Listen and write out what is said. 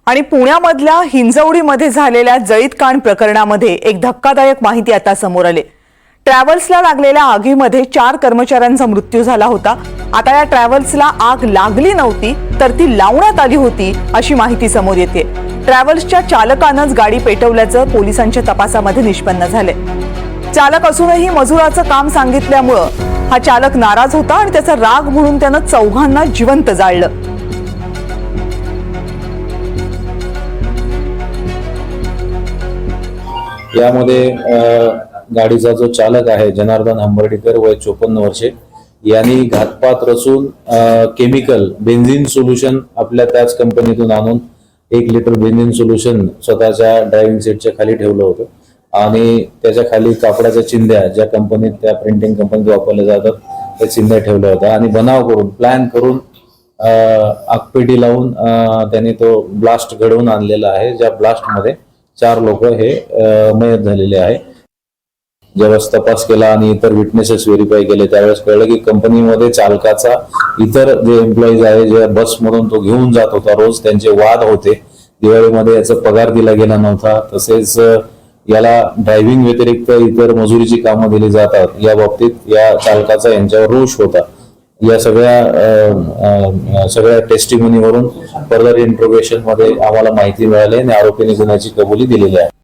आणि पुण्यामधल्या हिंजवडीमध्ये झालेल्या जळीत कांड प्रकरणामध्ये एक धक्कादायक माहिती आता समोर आली। ट्रॅव्हल्सला लागलेल्या आगीमध्ये 4 कर्मचाऱ्यांचा मृत्यू झाला होता। आता या ट्रॅव्हल्सला आग लागली नव्हती तर ती लावण्यात आली होती अशी माहिती समोर येते। ट्रॅव्हल्सच्या चालकानंच गाडी पेटवल्याचं पोलिसांच्या तपासामध्ये निष्पन्न झाले। चालक असूनही मजुराचं काम सांगितल्यामुळे हा चालक नाराज होता आणि त्याचा राग म्हणून त्यानं चौघांना जिवंत जाळलं। यामध्ये गाडीचा जो चालक आहे जनार्दन हंबर्डीकर वय 54 वर्षे यांनी घातपात रचून केमिकल बेन्झिन सोल्युशन आपल्या त्याच कंपनीतून आणून 1 लिटर बेन्झिन सोल्युशन स्वतःच्या ड्रायव्हिंग सीटच्या खाली ठेवलं होतं आणि त्याच्या खाली कापडाच्या चिंध्या ज्या कंपनीत त्या प्रिंटिंग कंपनीत वापरल्या जातात त्या चिंध्या ठेवल्या होत्या आणि बनाव करून प्लॅन करून आगपेटी लावून त्यांनी तो ब्लास्ट घडवून आणलेला आहे। ज्या ब्लास्ट मध्ये 4 लोक हे मयत झालेले आहे। जेव्हा तपास केला आणि इतर विटनेसेस व्हेरीफाय केले त्यावेळेस कळलं की कंपनीमध्ये चालकाचा इतर जे एम्प्लॉईज आहे जे बस मधून तो घेऊन जात होता रोज त्यांचे वाद होते। दिवाळीमध्ये याचा पगार दिला गेला नव्हता, तसेच याला ड्रायव्हिंग व्यतिरिक्त इतर मजुरीची कामं दिली जातात या बाबतीत या चालकाचा यांच्यावर रोष होता। या सगळ्या टेस्टिमोनीवरून फर्दर इंट्रोगेशन मध्ये आम्हाला माहिती मिळाली आणि आरोपीने गुन्ह्याची कबुली दिलेली आहे।